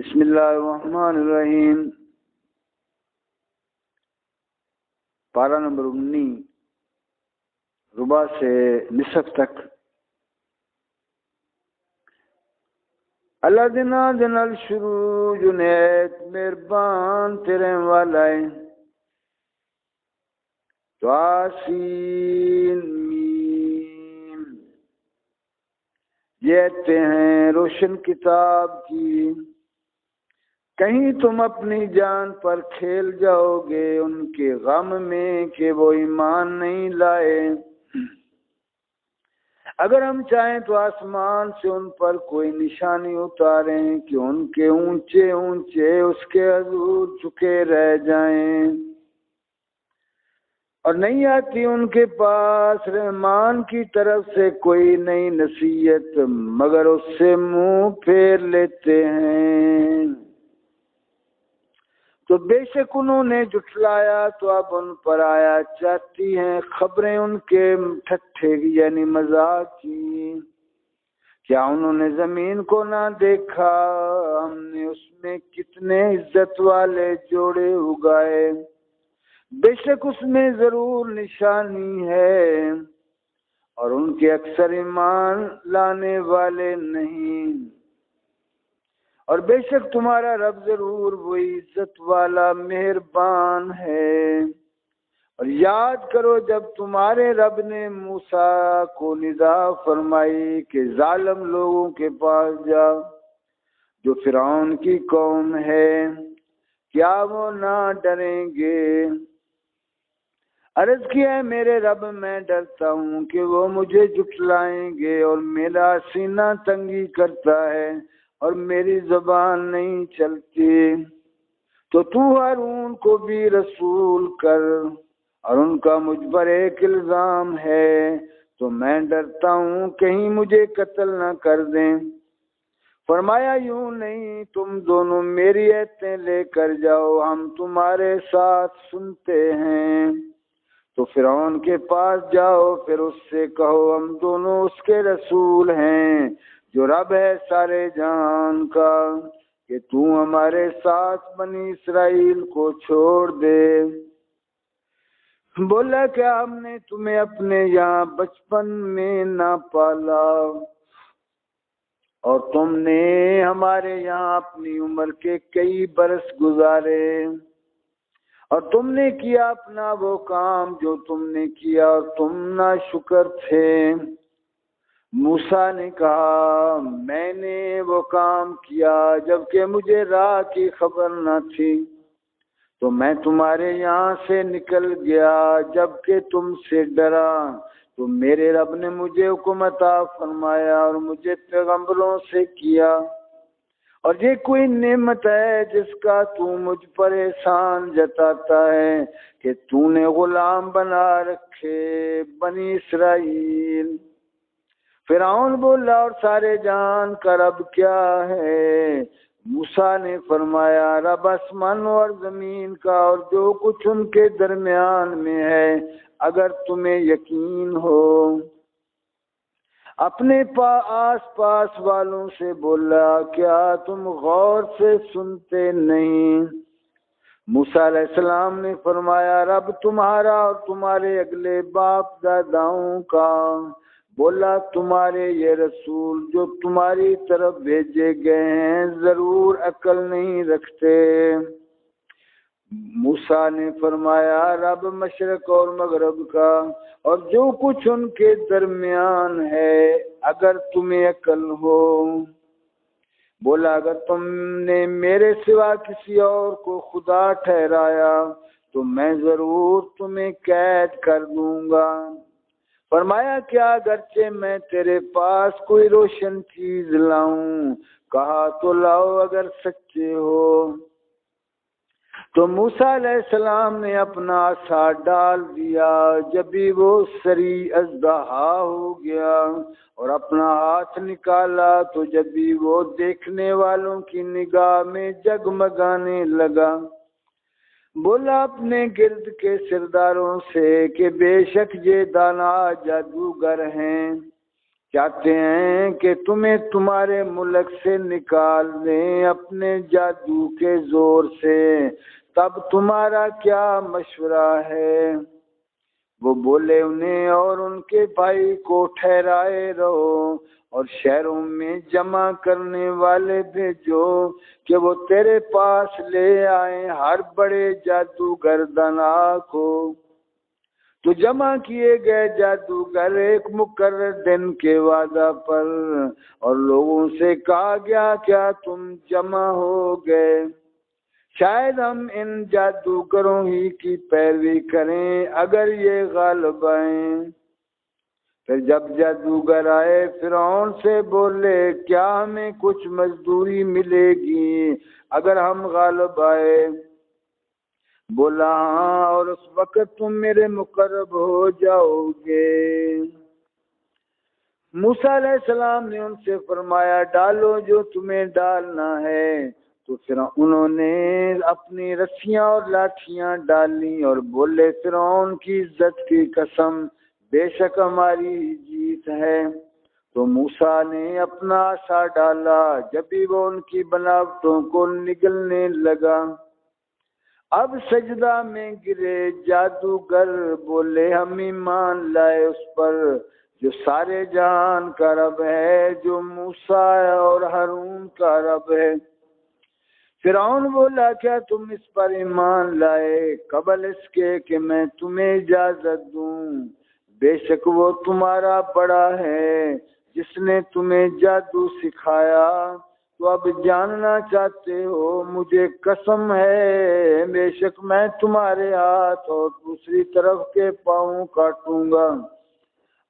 بسم اللہ الرحمن الرحیم۔ پارہ نمبر 19 ربع سے نصف تک۔ اللہ دنا دنل شروع جنید مہربان تیرے والا ہے۔ تواسین میم، یہ آتے ہیں روشن کتاب کی، کہیں تم اپنی جان پر کھیل جاؤ گے ان کے غم میں کہ وہ ایمان نہیں لائے۔ اگر ہم چاہیں تو آسمان سے ان پر کوئی نشانی اتاریں کہ ان کے اونچے اونچے اس کے حضور جھکے رہ جائیں، اور نہیں آتی ان کے پاس رحمان کی طرف سے کوئی نئی نصیحت مگر اس سے منہ پھیر لیتے ہیں۔ تو بے شک انہوں نے جھٹلایا تو اب ان پر آیا چاہتی ہیں خبریں ان کے ٹھٹھے یعنی مذاق کی۔ کیا انہوں نے زمین کو نہ دیکھا، ہم نے اس میں کتنے عزت والے جوڑے اگائے، بے شک اس میں ضرور نشانی ہے، اور ان کے اکثر ایمان لانے والے نہیں۔ اور بے شک تمہارا رب ضرور وہی عزت والا مہربان ہے۔ اور یاد کرو جب تمہارے رب نے موسیٰ کو ندا فرمائی کہ ظالم لوگوں کے پاس جا جو فرعون کی قوم ہے، کیا وہ نہ ڈریں گے؟ عرض کیا ہے میرے رب میں ڈرتا ہوں کہ وہ مجھے جھٹلائیں گے، اور میرا سینہ تنگی کرتا ہے اور میری زبان نہیں چلتی۔ تو ہارون کو بھی رسول کر، اور ان کا مجھ پر ایک الزام ہے، تو میں ڈرتا ہوں کہیں مجھے قتل نہ کر دیں۔ فرمایا یوں نہیں، تم دونوں میری ایتیں لے کر جاؤ، ہم تمہارے ساتھ سنتے ہیں۔ تو فرعون کے پاس جاؤ، پھر اس سے کہو ہم دونوں اس کے رسول ہیں جو رب ہے سارے جہان کا، کہ تو ہمارے ساتھ بنی اسرائیل کو چھوڑ دے۔ بولا کیا ہم نے تمہیں اپنے یہاں بچپن میں نہ پالا، اور تم نے ہمارے یہاں اپنی عمر کے کئی برس گزارے، اور تم نے کیا اپنا وہ کام جو تم نے کیا، اور تم نا شکر تھے۔ موسیٰ نے کہا میں نے وہ کام کیا جبکہ مجھے راہ کی خبر نہ تھی، تو میں تمہارے یہاں سے نکل گیا جبکہ تم سے ڈرا، تو میرے رب نے مجھے حکم عطا فرمایا اور مجھے پیغمبروں سے کیا، اور یہ کوئی نعمت ہے جس کا تو مجھ پر احسان جتاتا ہے کہ تو نے غلام بنا رکھے بنی اسرائیل۔ فرعون بولا اور سارے جہان کا رب کیا ہے؟ موسیٰ نے فرمایا رب آسمان اور زمین کا اور جو کچھ ان کے درمیان میں ہے، اگر تمہیں یقین ہو۔ اپنے آس پاس والوں سے بولا کیا تم غور سے سنتے نہیں؟ موسیٰ علیہ السلام نے فرمایا رب تمہارا اور تمہارے اگلے باپ داداؤں کا۔ بولا تمہارے یہ رسول جو تمہاری طرف بھیجے گئے ہیں ضرور عقل نہیں رکھتے۔ موسیٰ نے فرمایا رب مشرق اور مغرب کا اور جو کچھ ان کے درمیان ہے، اگر تمہیں عقل ہو۔ بولا اگر تم نے میرے سوا کسی اور کو خدا ٹھہرایا تو میں ضرور تمہیں قید کر دوں گا۔ فرمایا کیا اگرچہ میں تیرے پاس کوئی روشن چیز لاؤں؟ کہا تو لاؤ اگر سچے ہو۔ تو موسیٰ علیہ السلام نے اپنا عصا ڈال دیا، جبھی وہ سری اژدہا ہو گیا، اور اپنا ہاتھ نکالا تو جبھی وہ دیکھنے والوں کی نگاہ میں جگمگانے لگا۔ بولا اپنے گرد کے سرداروں سے کہ بے شک یہ دانا جادوگر ہیں، چاہتے ہیں کہ تمہیں تمہارے ملک سے نکال دیں اپنے جادو کے زور سے، تب تمہارا کیا مشورہ ہے؟ وہ بولے انہیں اور ان کے بھائی کو ٹھہرائے رہو اور شہروں میں جمع کرنے والے بھیجو کہ وہ تیرے پاس لے آئیں ہر بڑے جادوگر دانا کو۔ تو جمع کیے گئے جادوگر ایک مقرر دن کے وعدہ پر، اور لوگوں سے کہا گیا کیا تم جمع ہو گئے؟ شاید ہم ان جادوگروں ہی کی پیروی کریں اگر یہ غالب آئیں۔ پھر جب جادوگر آئے فرعون سے بولے کیا ہمیں کچھ مزدوری ملے گی اگر ہم غالب آئے؟ بولا ہاں، اور اس وقت تم میرے مقرب ہو جاؤ گے۔ موسیٰ علیہ السلام نے ان سے فرمایا ڈالو جو تمہیں ڈالنا ہے۔ تو پھر انہوں نے اپنی رسیاں اور لاٹھیاں ڈالی اور بولے فرعون کی عزت کی قسم بے شک ہماری جیت ہے۔ تو موسیٰ نے اپنا عصا ڈالا، جبھی وہ ان کی بناوٹوں کو نگلنے لگا۔ اب سجدہ میں گرے جادوگر، بولے ہم ایمان لائے اس پر جو سارے جہان کا رب ہے، جو موسیٰ اور ہارون کا رب ہے۔ فرعون بولا کیا تم اس پر ایمان لائے قبل اس کے کہ میں تمہیں اجازت دوں؟ بے شک وہ تمہارا بڑا ہے جس نے تمہیں جادو سکھایا۔ تو اب جاننا چاہتے ہو، مجھے قسم ہے بے شک میں تمہارے ہاتھ اور دوسری طرف کے پاؤں کاٹوں گا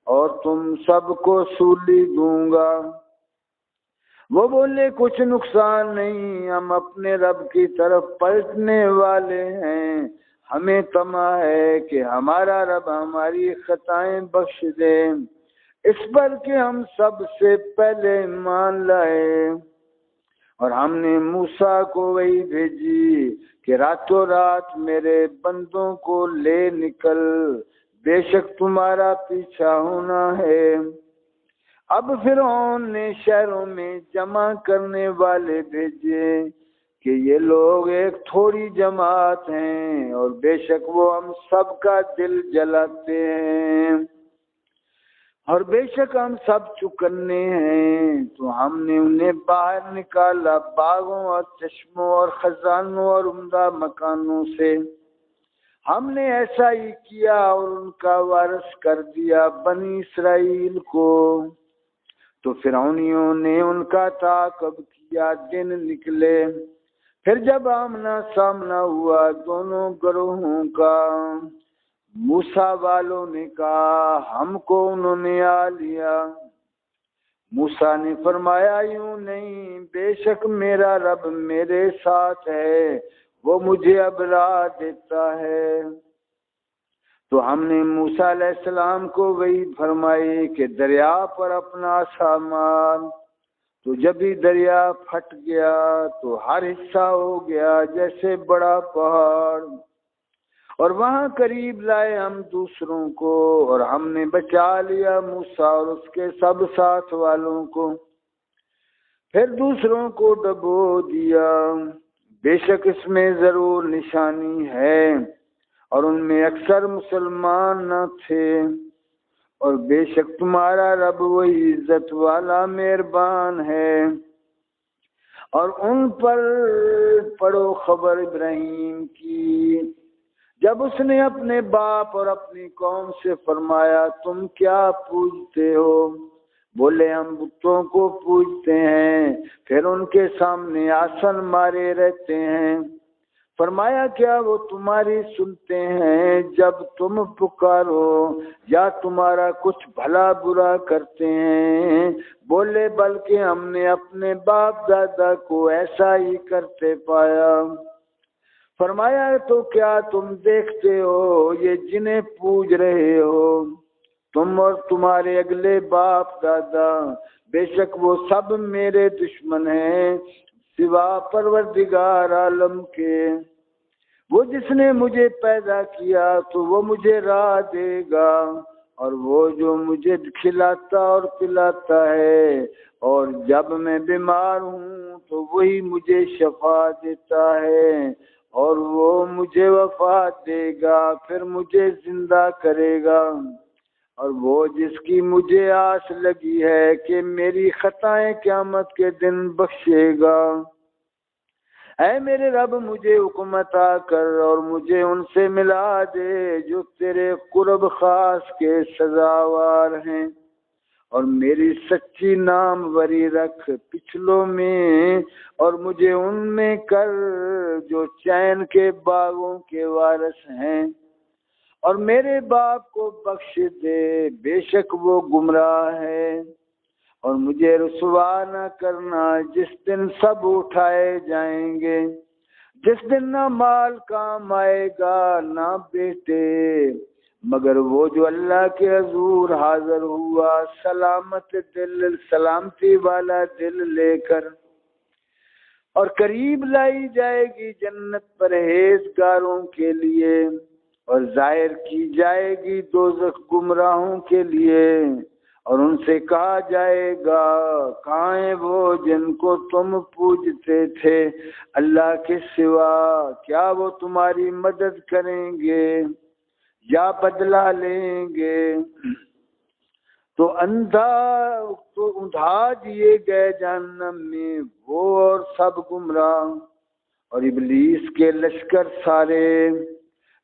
اور تم سب کو سولی دوں گا۔ وہ بولے کچھ نقصان نہیں، ہم اپنے رب کی طرف پلٹنے والے ہیں، ہمیں طمع ہے کہ ہمارا رب ہماری خطائیں بخش دے، اس پر کہ ہم سب سے پہلے ایمان لائے۔ اور ہم نے موسیٰ کو وہی بھیجی کہ راتوں رات میرے بندوں کو لے نکل، بے شک تمہارا پیچھا ہونا ہے۔ اب فرعون نے شہروں میں جمع کرنے والے بھیجے کہ یہ لوگ ایک تھوڑی جماعت ہیں اور بے شک وہ ہم سب کا دل جلاتے ہیں اور بے شک ہم سب چکنے ہیں۔ تو ہم نے انہیں باہر نکالا باغوں اور چشموں اور خزانوں اور عمدہ مکانوں سے۔ ہم نے ایسا ہی کیا اور ان کا وارث کر دیا بنی اسرائیل کو۔ تو فرعونیوں نے ان کا تعاقب کیا، دن نکلے۔ پھر جب آمنا سامنا ہوا دونوں گروہوں کا، موسیٰ والوں نے کہا ہم کو انہوں نے آ لیا۔ موسیٰ نے فرمایا یوں نہیں، بے شک میرا رب میرے ساتھ ہے، وہ مجھے اب راہ دیتا ہے۔ تو ہم نے موسیٰ علیہ السلام کو وہی فرمائی کہ دریا پر اپنا عصا مار۔ تو جب ہی دریا پھٹ گیا تو ہر حصہ ہو گیا جیسے بڑا پہاڑ، اور وہاں قریب لائے ہم دوسروں کو، اور ہم نے بچا لیا موسیٰ اور اس کے سب ساتھ والوں کو، پھر دوسروں کو ڈبو دیا۔ بے شک اس میں ضرور نشانی ہے اور ان میں اکثر مسلمان نہ تھے، اور بے شک تمہارا رب وہی عزت والا مہربان ہے۔ اور ان پر پڑھو خبر ابراہیم کی، جب اس نے اپنے باپ اور اپنی قوم سے فرمایا تم کیا پوجتے ہو؟ بولے ہم بتوں کو پوجتے ہیں، پھر ان کے سامنے آسن مارے رہتے ہیں۔ فرمایا کیا وہ تمہاری سنتے ہیں جب تم پکارو، یا تمہارا کچھ بھلا برا کرتے ہیں؟ بولے بلکہ ہم نے اپنے باپ دادا کو ایسا ہی کرتے پایا۔ فرمایا تو کیا تم دیکھتے ہو یہ جنہیں پوج رہے ہو تم اور تمہارے اگلے باپ دادا، بے شک وہ سب میرے دشمن ہیں سوا پروردگار عالم کے۔ وہ جس نے مجھے پیدا کیا تو وہ مجھے راہ دے گا، اور وہ جو مجھے کھلاتا اور پلاتا ہے، اور جب میں بیمار ہوں تو وہی مجھے شفا دیتا ہے، اور وہ مجھے وفات دے گا، پھر مجھے زندہ کرے گا، اور وہ جس کی مجھے آس لگی ہے کہ میری خطائیں قیامت کے دن بخشے گا۔ اے میرے رب مجھے حکم عطا کر اور مجھے ان سے ملا دے جو تیرے قرب خاص کے سزاوار ہیں، اور میری سچی نام وری رکھ پچھلوں میں، اور مجھے ان میں کر جو چین کے باغوں کے وارث ہیں، اور میرے باپ کو بخش دے بے شک وہ گمراہ ہے، اور مجھے رسوا نہ کرنا جس دن سب اٹھائے جائیں گے، جس دن نہ مال کام آئے گا نہ بیٹے، مگر وہ جو اللہ کے حضور حاضر ہوا سلامت دل، سلامتی والا دل لے کر، اور قریب لائی جائے گی جنت پرہیزگاروں کے لیے، اور ظاہر کی جائے گی دوزخ گمراہوں کے لیے، اور ان سے کہا جائے گا کہاں ہیں وہ جن کو تم پوجتے تھے اللہ کے سوا، کیا وہ تمہاری مدد کریں گے یا بدلہ لیں گے؟ تو اندھا دیے گئے جہنم میں وہ اور سب گمراہ، اور ابلیس کے لشکر سارے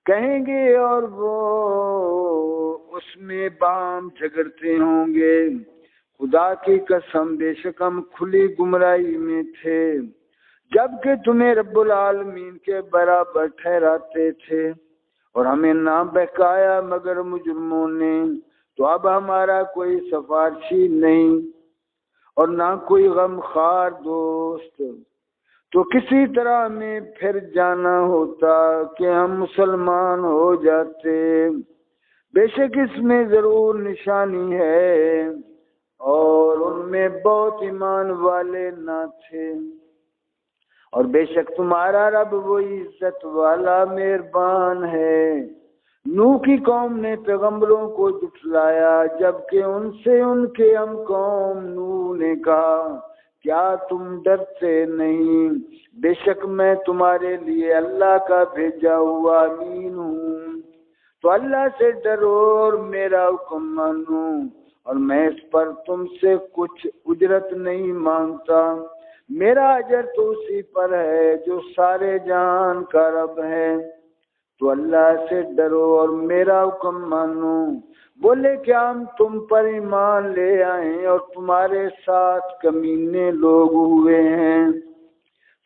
کہیں گے، اور وہ اس میں باہم جھگڑتے ہوں گے، خدا کی قسم بے شک ہم کھلی گمراہی میں تھے جبکہ تمہیں رب العالمین کے برابر ٹھہراتے تھے، اور ہمیں نہ بہکایا مگر مجرموں نے، تو اب ہمارا کوئی سفارشی نہیں اور نہ کوئی غمخوار دوست، تو کسی طرح ہمیں پھر جانا ہوتا کہ ہم مسلمان ہو جاتے، بے شک اس میں ضرور نشانی ہے، اور ان میں بہت ایمان والے نہ تھے، اور بے شک تمہارا رب وہی عزت والا مہربان ہے۔ نوح کی قوم نے پیغمبروں کو جھٹلایا جبکہ ان سے ان کے ہم قوم نوح نے کہا کیا تم ڈرتے نہیں، بے شک میں تمہارے لیے اللہ کا بھیجا ہوا امین ہوں، تو اللہ سے ڈرو اور میرا حکم مانو، اور میں اس پر تم سے کچھ اجرت نہیں مانگتا، میرا اجر تو اسی پر ہے جو سارے جہان کا رب ہے، تو اللہ سے ڈرو اور میرا حکم مانو۔ بولے کیا ہم تم پر ایمان لے آئیں اور تمہارے ساتھ کمینے لوگ ہوئے ہیں؟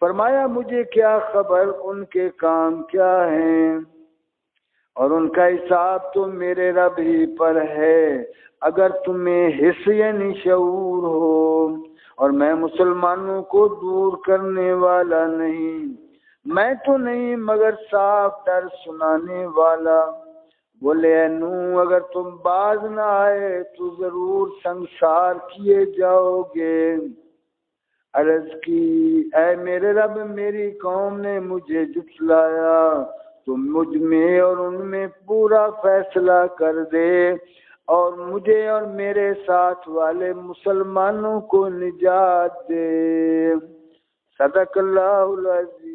فرمایا مجھے کیا خبر ان کے کام کیا ہیں، اور ان کا حساب تو میرے رب ہی پر ہے، اگر تمہیں حس یعنی شعور ہو، اور میں مسلمانوں کو دور کرنے والا نہیں، میں تو نہیں مگر صاف ڈر سنانے والا۔ بولے اے نوح اگر تم باز نہ آئے تو ضرور سنسار کیے جاؤ گے۔ عرض کی اے میرے رب میری قوم نے مجھے جھٹلایا، تو مجھ میں اور ان میں پورا فیصلہ کر دے، اور مجھے اور میرے ساتھ والے مسلمانوں کو نجات دے۔ صدق اللہ العظیم۔